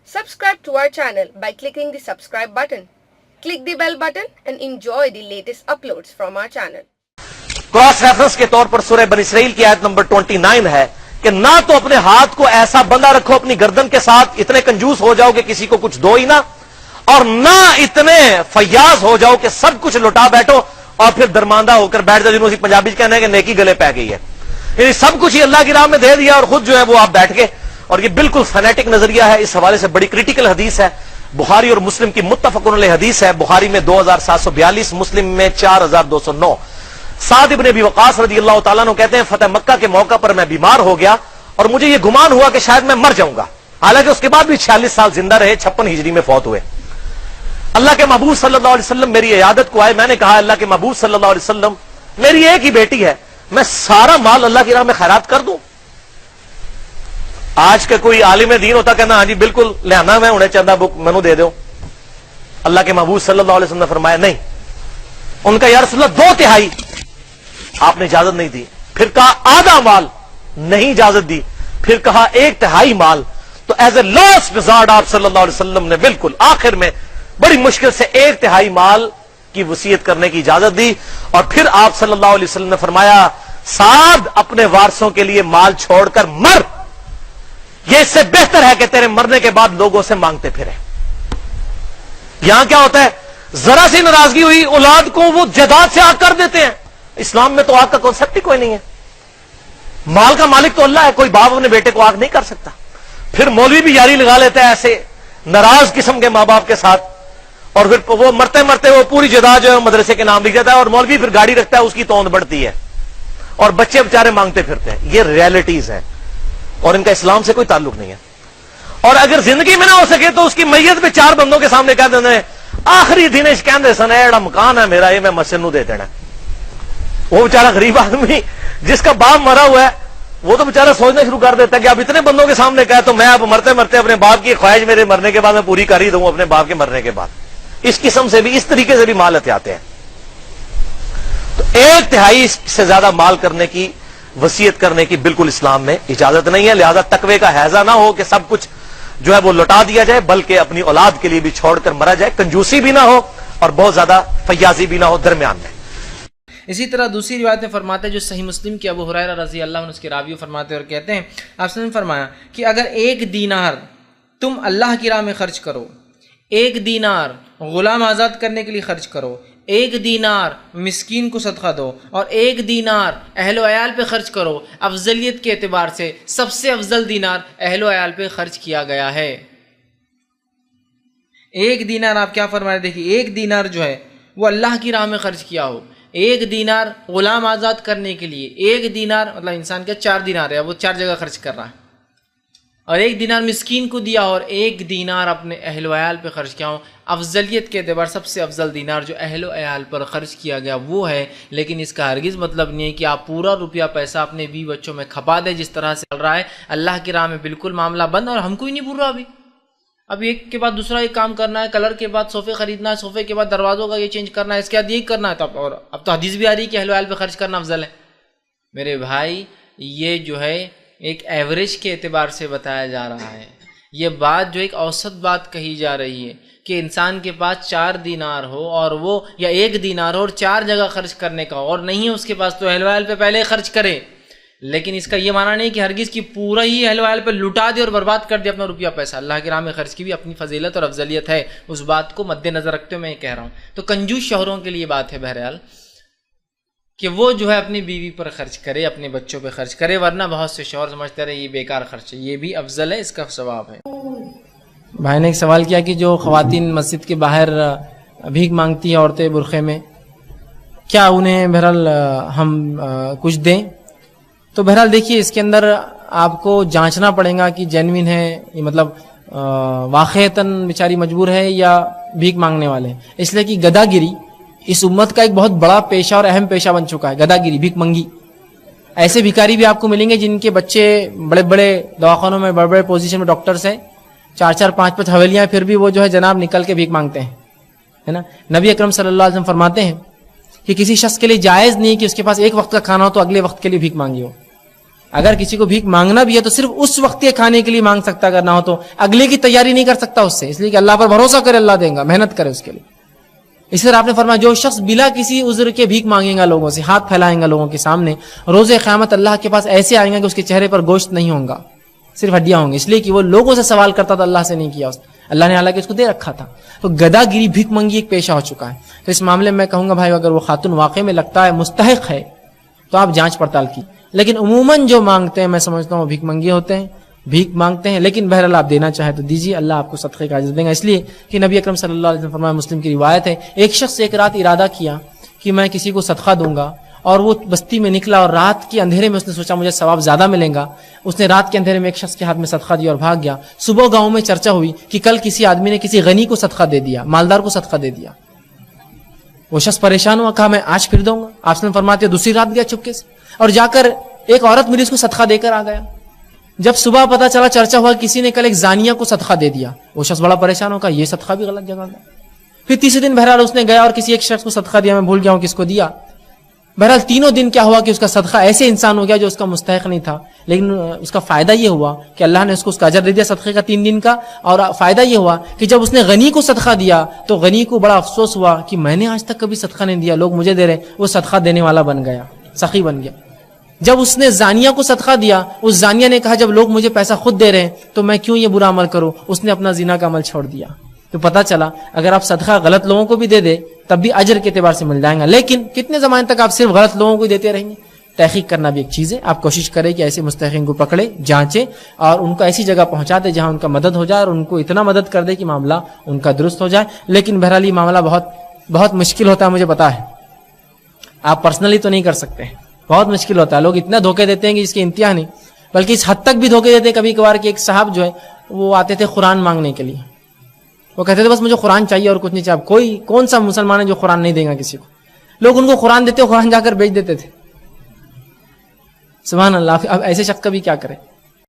Subscribe to our channel by clicking the subscribe button. Click the bell button and enjoy the latest uploads from our channel. Cross reference के तौर पर सूरह बनी Israel की आयत number 29 है कि ना तो अपने हाथ को ऐसा बंधा रखो अपनी गर्दन के साथ, इतने कंजूस हो जाओ कि किसी को कुछ दो ही ना, और ना इतने फयाज हो जाओ कि सब कुछ लुटा बैठो और फिर दरमांदा होकर बैठ जाओ, जिन्होंने पंजाबी कहना है कि नेकी गले पै गई है। यानी सब कुछ ही अल्लाह की राह में दे दिया और खुद जो है वो आप बैठ गए। और ये बिल्कुल फैनेटिक नजरिया है। इस हवाले से बड़ी क्रिटिकल हदीस है, बुखारी और मुस्लिम की मुत्तफकुन अलैह हदीस है। बुखारी में 2742, मुस्लिम में 4209। साद इब्न अबी वक़ास रज़ी अल्लाह तआला अन्हु कहते हैं, फतह मक्का के मौका पर मैं बीमार हो गया और मुझे ये गुमान हुआ कि शायद मैं मर जाऊंगा। हालांकि उसके बाद भी 46 साल जिंदा रहे, 56 हिजरी में फौत हुए। अल्लाह के महबूब सल्लल्लाहु अलैहि वसल्लम मेरी इयादत को आए। मैंने कहा, अल्लाह के महबूब सल्लल्लाहु अलैहि वसल्लम, मेरी एक ही बेटी है, मैं सारा माल अल्लाह की राह में खैरात कर दूं? आज का कोई आलिम दीन होता कहना, हाँ जी बिल्कुल लियाना, मैं उन्हें चंदा बुक मैनू दे दो। अल्लाह के महबूब सल्लल्लाहु अलैहि वसल्लम ने फरमाया नहीं। उनका या रसूल अल्लाह 2/3, आपने इजाजत नहीं दी। फिर कहा आधा माल, नहीं इजाजत दी। फिर कहा 1/3 माल। तो एज ए लास्ट रिजॉर्ट आप सल्लल्लाहु अलैहि वसल्लम ने बिल्कुल आखिर में बड़ी मुश्किल से 1/3 माल की वसीयत करने की इजाजत दी। और फिर आप सल्लल्लाहु अलैहि वसल्लम ने फरमाया, साद अपने वारसों के लिए माल छोड़कर मर, यह इससे बेहतर है कि तेरे मरने के बाद लोगों से मांगते फिरे। यहां क्या होता है, जरा सी नाराजगी हुई औलाद को वो जदाद से आग कर देते हैं। इस्लाम में तो आग का कॉन्सेप्ट ही कोई नहीं है। माल का मालिक तो अल्लाह है, कोई बाप अपने बेटे को आग नहीं कर सकता। फिर मौलवी भी यारी लगा लेता है ऐसे नाराज किस्म के मां बाप के साथ, और फिर वो मरते मरते वो पूरी जदाद जो है मदरसे के नाम लिख जाता है, और मौलवी फिर गाड़ी रखता है, उसकी तौंद बढ़ती है और बच्चे बेचारे मांगते फिरते हैं। ये रियलिटीज है और इनका इस्लाम से कोई ताल्लुक नहीं है। और अगर जिंदगी में ना हो सके तो उसकी मैयत पे 4 बंदों के सामने कह देना है, आखिरी दिन इस कहते सन एड़ा मकान है मेरा, ये मैं मस्जिद नू दे देना। वो बेचारा गरीब आदमी जिसका बाप मरा हुआ है, वो तो बेचारा सोचना शुरू कर देता है कि अब इतने बंदों के सामने कहा तो मैं अब मरते मरते अपने बाप की ख्वाहिश मेरे मरने के बाद मैं पूरी कर ही दूं अपने बाप के मरने के बाद। इस किस्म से भी, इस तरीके से भी माल हथियाते हैं। तो 1/3 से ज्यादा माल करने की, वसीयत करने की बिल्कुल इस्लाम में इजाजत नहीं है। लिहाजा तकवे का हैजा ना हो कि सब कुछ जो है वो लौटा दिया जाए, बल्कि अपनी औलाद के लिए भी छोड़कर मरा जाए। कंजूसी भी ना हो और बहुत ज्यादा फयाजी भी ना हो, दरमियान में। इसी तरह दूसरी रिवायत में फरमाते हैं, जो सही मुस्लिम की अबू हुरैरा रज़ी अल्लाह अन्हु उसके रावी फरमाते हैं और कहते हैं, आपने फरमाया कि अगर 1 दीनार तुम अल्लाह की राह में खर्च करो, 1 दीनार गुलाम आज़ाद करने के लिए खर्च करो, 1 दीनार मिस्कीन को सदका दो, और 1 दीनार अहलो अयाल पे खर्च करो, अफजलियत के एतबार से सबसे अफजल दीनार अहलो अयाल पे खर्च किया गया है। 1 दीनार आप क्या फरमा रहे, देखिए 1 दीनार जो है वो अल्लाह की राह में खर्च किया हो, 1 दीनार गुलाम आज़ाद करने के लिए, 1 दीनार मतलब इंसान का 4 दीनार है, वो 4 जगह खर्च कर रहा है, और 1 दीनार मिस्कीन को दिया और 1 दीनार अपने अहलो अयाल पे खर्च किया हो। अफजलियत के एतबार सबसे अफजल दीनार जो अहलो अयाल पर खर्च किया गया वो है। लेकिन इसका हरगिज़ मतलब नहीं है कि आप पूरा रुपया पैसा अपने बीवी बच्चों में खपा दें, जिस तरह से चल रहा है। अल्लाह की राह में बिल्कुल मामला बंद, और हमको ही नहीं भूल रहा अभी एक के बाद दूसरा एक काम करना है, कलर के बाद सोफ़े खरीदना है, सोफ़े के बाद दरवाज़ों का ये चेंज करना है, इसके बाद ये करना है। तब और अब तो हदीस भी आ रही है कि अहलो अयाल पे खर्च करना अफजल है। मेरे भाई, ये जो है एक एवरेज के एतबार से बताया जा रहा है। ये बात जो एक औसत बात कही जा रही है कि इंसान के पास 4 दीनार हो और वो, या 1 दीनार हो और 4 जगह खर्च करने का, और नहीं है उसके पास तो अहलो अयाल पे पहले खर्च करे। लेकिन इसका ये माना नहीं कि हरगिज़ की पूरा ही अहलो अयाल पे लुटा दे और बर्बाद कर दे अपना रुपया पैसा। अल्लाह की राह में खर्च की भी अपनी फजीलत और अफजलियत है, उस बात को मद्देनजर रखते हुए मैं कह रहा हूँ। तो कंजूस शौहरों के लिए बात है बहरहाल कि वो जो है अपनी बीवी पर खर्च करे, अपने बच्चों पर खर्च करे, वरना बहुत से शौहर समझते रहे ये बेकार खर्च है। ये भी अफजल है, इसका सवाब है। भाई ने एक सवाल किया कि जो ख़वातीन मस्जिद के बाहर भीख मांगती हैं, औरतें बुरखे में, क्या उन्हें बहरहाल हम कुछ दें? तो बहरहाल देखिए, इसके अंदर आपको जांचना पड़ेगा कि जेन्युइन है, मतलब वाक़ईतन बेचारी मजबूर है या भीख मांगने वाले हैं। इसलिए कि गदागिरी इस उम्मत का एक बहुत बड़ा पेशा और अहम पेशा बन चुका है, गदागिरी, भीख मंगी। ऐसे भिखारी भी आपको मिलेंगे जिनके बच्चे बड़े बड़े दवाखानों में, बड़े बड़े पोजीशन में डॉक्टर्स हैं, 4-4 5-5 हवेलियां, फिर भी वो जो है जनाब निकल के भीख मांगते हैं, है ना। नबी अकरम सल्लल्लाहु अलैहि वसल्लम फरमाते हैं कि किसी शख्स के लिए जायज़ नहीं कि उसके पास एक वक्त का खाना हो तो अगले वक्त के लिए भीख मांगी हो। اگر کسی کو بھیک مانگنا بھی ہے تو صرف اس وقت کے کھانے کے لیے مانگ سکتا، اگر نہ ہو تو اگلے کی تیاری نہیں کر سکتا اس سے، اس لیے کہ اللہ پر بھروسہ کرے اللہ دے گا، محنت کرے اس کے لیے. اسی طرح آپ نے فرمایا جو شخص بلا کسی عذر کے بھیک مانگے گا لوگوں سے، ہاتھ پھیلائیں گا لوگوں کے سامنے، روز قیامت اللہ کے پاس ایسے آئیں گا کہ اس کے چہرے پر گوشت نہیں ہوگا، صرف ہڈیاں ہوں گی، اس لیے کہ وہ لوگوں سے سوال کرتا تھا، اللہ سے نہیں کیا، اللہ نے حالانکہ اس کو دے رکھا تھا. تو گدا گیری بھیک منگی ایک پیشہ ہو چکا ہے. تو اس معاملے میں کہوں گا بھائی اگر وہ خاتون واقع میں لگتا ہے مستحق ہے تو آپ جانچ پڑتال کی. لیکن عموماً جو مانگتے ہیں میں سمجھتا ہوں بھیک منگی ہوتے ہیں، بھیک مانگتے ہیں، لیکن بہرحال آپ دینا چاہے تو دیجیے، اللہ آپ کو صدقے کا اجر دے گا. اس لیے کہ نبی اکرم صلی اللہ علیہ وسلم فرمایا، مسلم کی روایت ہے، ایک شخص ایک رات ارادہ کیا کہ میں کسی کو صدقہ دوں گا، اور وہ بستی میں نکلا اور رات کے اندھیرے میں اس نے سوچا مجھے ثواب زیادہ ملے گا. اس نے رات کے اندھیرے میں ایک شخص کے ہاتھ میں صدقہ دیا اور بھاگ گیا. صبح گاؤں میں چرچا ہوئی کہ کل کسی آدمی نے کسی غنی کو صدقہ دے دیا، مالدار کو صدقہ دے دیا. وہ شخص پریشان ہوا، کہا میں آج پھر دوں گا. آپ نے فرماتے دوسری رات گیا چپکے سے اور جا کر ایک عورت ملی، اس کو صدقہ دے کر آ گیا. جب صبح پتا چلا چرچا ہوا کسی نے کل ایک زانیہ کو صدقہ دے دیا، وہ شخص بڑا پریشان ہو، کہا یہ صدقہ بھی غلط جگہ گیا. پھر تیسرے دن بہرحال اس نے گیا اور کسی ایک شخص کو صدقہ دیا، میں بھول گیا ہوں کس کو دیا. بہرحال تینوں دن کیا ہوا کہ اس کا صدقہ ایسے انسان ہو گیا جو اس کا مستحق نہیں تھا، لیکن اس کا فائدہ یہ ہوا کہ اللہ نے اس کو اس کا اجر دے دیا صدقے کا 3 دن کا. اور فائدہ یہ ہوا کہ جب اس نے غنی کو صدقہ دیا تو غنی کو بڑا افسوس ہوا کہ میں نے آج تک کبھی صدقہ نہیں دیا، لوگ مجھے دے رہے، وہ صدقہ دینے والا بن گیا، سخی بن گیا. جب اس نے زانیہ کو صدقہ دیا، اس زانیہ نے کہا جب لوگ مجھے پیسہ خود دے رہے ہیں تو میں کیوں یہ برا عمل کروں، اس نے اپنا زنا کا عمل چھوڑ دیا. تو پتہ چلا اگر آپ صدقہ غلط لوگوں کو بھی دے دے تب بھی اجر کے اعتبار سے مل جائے گا، لیکن کتنے زمانے تک آپ صرف غلط لوگوں کو دیتے رہیں گے. تحقیق کرنا بھی ایک چیز ہے. آپ کوشش کریں کہ ایسے مستحقین کو پکڑے، جانچیں اور ان کو ایسی جگہ پہنچا دے جہاں ان کا مدد ہو جائے اور ان کو اتنا مدد کر دے کہ معاملہ ان کا درست ہو جائے. لیکن بہرحال یہ معاملہ بہت مشکل ہوتا ہے، مجھے پتا ہے. آپ پرسنلی تو نہیں کر سکتے، بہت مشکل ہوتا ہے. لوگ اتنا دھوکے دیتے ہیں کہ اس کی انتہا نہیں، بلکہ اس حد تک بھی دھوکے دیتے ہیں کبھی کبھار کہ ایک صاحب جو ہے وہ آتے تھے قرآن مانگنے کے لیے، وہ کہتے تھے بس مجھے قرآن چاہیے اور کچھ نہیں چاہیے. کون سا مسلمان ہے جو قرآن نہیں دے گا کسی کو؟ لوگ ان کو قرآن دیتے، قرآن جا کر بیچ دیتے تھے. سبحان اللہ. اب ایسے شخص کا بھی کیا کرے؟